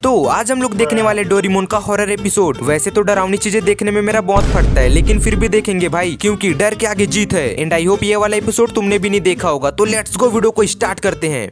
तो आज हम लोग देखने वाले डोरेमोन का हॉरर एपिसोड। वैसे तो डरावनी चीजें देखने में मेरा बहुत फटता है, लेकिन फिर भी देखेंगे भाई, क्योंकि डर के आगे जीत है। एंड आई होप ये वाला एपिसोड तुमने भी नहीं देखा होगा। तो लेट्स गो, वीडियो को स्टार्ट करते हैं।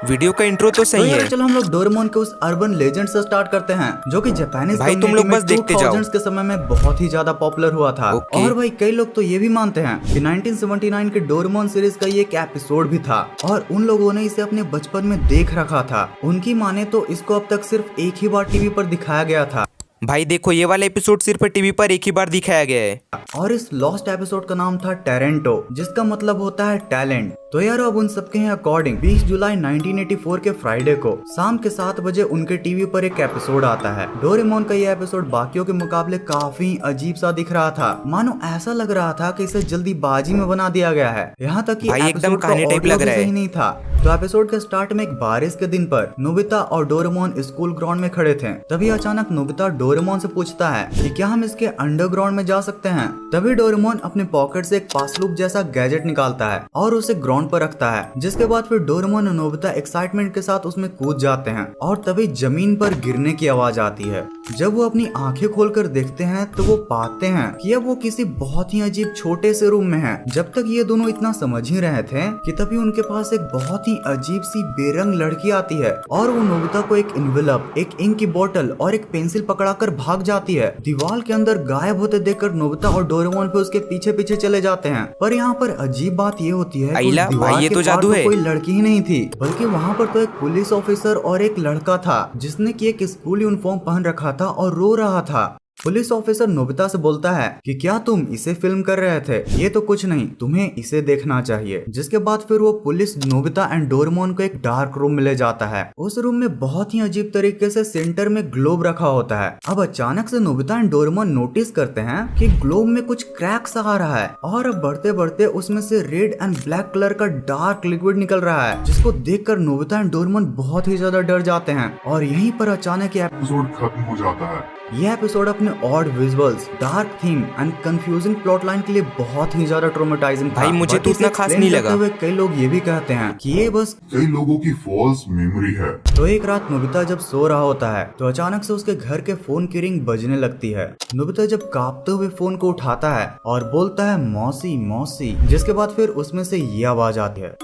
वीडियो का इंट्रो तो सही है। चलो हम लोग डोरेमोन के उस अर्बन लेजेंड से स्टार्ट करते हैं, जो कि जापानीज भाई तुम लोग बस देखते जाओ। 2000s के समय में बहुत ही ज्यादा पॉपुलर हुआ था। और भाई कई लोग तो ये भी मानते हैं कि 1979 के डोरेमोन सीरीज का ये एक एपिसोड भी था और उन लोगों ने इसे अपने बचपन में देख रखा था। उनकी माने तो इसको अब तक सिर्फ एक ही बार टीवी पर दिखाया गया था। भाई देखो, ये वाला एपिसोड सिर्फ टीवी पर एक ही बार दिखाया गया है और इस लॉस्ट एपिसोड का नाम था टेरेंटो, जिसका मतलब होता है टैलेंट। तो यार अब उन सबके अकॉर्डिंग 20 जुलाई 1984 के फ्राइडे को शाम के 7 बजे उनके टीवी पर एक एपिसोड आता है। डोरेमोन का ये एपिसोड बाकियों के मुकाबले काफी अजीब सा दिख रहा था। मानो ऐसा लग रहा था कि इसे जल्दीबाजी में बना दिया गया है। यहाँ तक कि एकदम कहानी टाइप लग रहा है। ही नहीं था। तो एपिसोड के स्टार्ट में एक बारिश के दिन पर नोबिता और डोरेमोन स्कूल ग्राउंड में खड़े थे। तभी अचानक नोबिता डोरेमोन से पूछता है कि क्या हम इसके अंडरग्राउंड में जा सकते हैं। तभी डोरेमोन अपने पॉकेट से एक पासलूप जैसा गैजेट निकालता है और उसे ग्राउंड पर रखता है। जिसके बाद फिर डोरेमोन और नोबिता एक्साइटमेंट के साथ उसमें कूद जाते हैं और तभी जमीन पर गिरने की आवाज आती है। जब वो अपनी आंखें खोलकर देखते हैं तो वो पाते हैं कि अब वो किसी बहुत ही अजीब छोटे से रूम में हैं। जब तक ये दोनों इतना समझ ही रहे थे कि तभी उनके पास एक बहुत ही अजीब सी बेरंग लड़की आती है और वो नोबिता को एक इन्वेलप, एक इंक की बोतल और एक पेंसिल पकड़ाकर भाग जाती है। दीवार के अंदर गायब होते देखकर नोबिता और डोरेमोन फिर उसके पीछे पीछे चले जाते हैं। पर यहाँ पर अजीब बात ये होती है कि भाई ये तो जादू है। कोई लड़की ही नहीं थी, बल्कि वहाँ पर तो एक पुलिस ऑफिसर और एक लड़का था जिसने की एक स्कूल यूनिफॉर्म पहन रखा था और रो रहा था। पुलिस ऑफिसर नोबिता से बोलता है कि क्या तुम इसे फिल्म कर रहे थे? ये तो कुछ नहीं, तुम्हें इसे देखना चाहिए। जिसके बाद फिर वो पुलिस नोबिता एंड डोरेमोन को एक डार्क रूम में ले जाता है। उस रूम में बहुत ही अजीब तरीके से सेंटर में ग्लोब रखा होता है। अब अचानक से नोबिता एंड डोरेमोन नोटिस करते हैं कि ग्लोब में कुछ क्रैक्स आ रहा है और अब बढ़ते बढ़ते उसमें से रेड एंड ब्लैक कलर का डार्क लिक्विड निकल रहा है, जिसको देखकर नोबिता एंड डोरेमोन बहुत ही ज्यादा डर जाते हैं। और यहीं पर अचानक एपिसोड खत्म हो जाता है। यह एपिसोड अपने odd visuals, dark theme and confusing plot line के लिए बहुत ही ज्यादा ट्रॉमेटाइजिंग था। भाई मुझे तो उतना खास नहीं लगा। कई लोग ये भी कहते हैं कि ये बस कई लोगों की फॉल्स मेमोरी है। तो एक रात नोबिता जब सो रहा होता है तो अचानक से उसके घर के फोन की रिंग बजने लगती है। नोबिता जब कांपते हुए फोन को उठाता है और बोलता है मौसी मौसी, जिसके बाद फिर उसमें से ये आवाज आती है।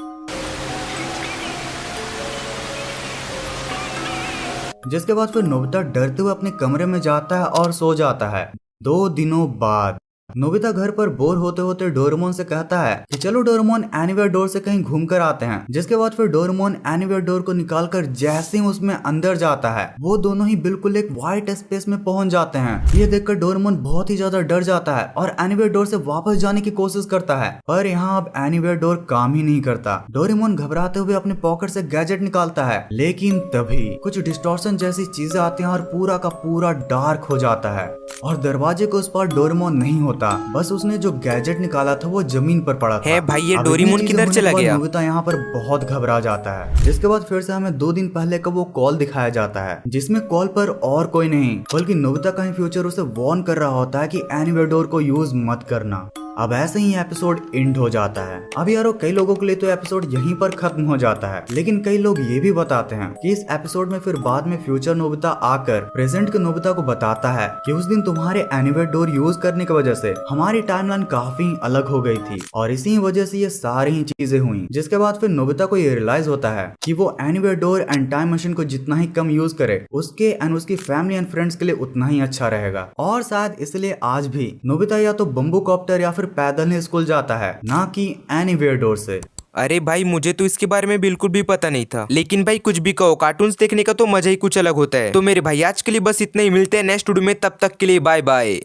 जिसके बाद फिर नोबिता डरते हुए अपने कमरे में जाता है और सो जाता है। 2 दिनों बाद नोबिता घर पर बोर होते होते डोरेमोन से कहता है कि चलो डोरेमोन एनीवेयर डोर से कहीं घूम कर आते हैं। जिसके बाद फिर डोरेमोन एनीवेयर डोर को निकालकर जैसे ही उसमें अंदर जाता है, वो दोनों ही बिल्कुल एक व्हाइट स्पेस में पहुंच जाते हैं। ये देखकर डोरेमोन बहुत ही ज्यादा डर जाता है और एनीवेयर डोर से वापस जाने की कोशिश करता है, पर यहाँ अब एनीवेयर डोर काम ही नहीं करता। डोरेमोन घबराते हुए अपने पॉकेट से गैजेट निकालता है, लेकिन तभी कुछ डिस्टॉर्शन जैसी चीजें आती हैं और पूरा का पूरा डार्क हो जाता है और दरवाजे के उस पार डोरेमोन नहीं होता। बस उसने जो गैजेट निकाला था वो जमीन पर पड़ा था। है भाई, ये डोरेमोन किधर चला गया? नोबिता यहाँ पर बहुत घबरा जाता है। जिसके बाद फिर से हमें 2 दिन पहले का वो कॉल दिखाया जाता है, जिसमें कॉल पर और कोई नहीं बल्कि नोबिता का ही फ्यूचर उसे वार्न कर रहा होता है कि एनीवेयर डोर को यूज मत करना। अब ऐसे ही एपिसोड एंड हो जाता है। अब यारो कई लोगों के लिए तो एपिसोड यहीं पर खत्म हो जाता है, लेकिन कई लोग ये भी बताते हैं कि इस एपिसोड में फिर बाद में फ्यूचर नोबिता आकर प्रेजेंट के नोबिता को बताता है कि उस दिन तुम्हारे एनीवेयर डोर यूज करने की वजह से हमारी टाइमलाइन काफी अलग हो गई थी और इसी वजह से ये सारी चीजें हुई। जिसके बाद फिर नोबिता को ये रियलाइज होता है कि वो anywhere door and time machine को जितना ही कम यूज करे, उसके एंड उसकी फैमिली एंड फ्रेंड्स के लिए उतना ही अच्छा रहेगा। और शायद इसलिए आज भी नोबिता या तो बम्बू कॉप्टर या फिर पैदल ही स्कूल जाता है, ना कि एनीवेयर डोर से। अरे भाई, मुझे तो इसके बारे में बिल्कुल भी पता नहीं था। लेकिन भाई कुछ भी कहो, कार्टून्स देखने का तो मजा ही कुछ अलग होता है। तो मेरे भाई आज के लिए बस इतना ही। मिलते हैं नेक्स्ट वीडियो में, तब तक के लिए बाय बाय।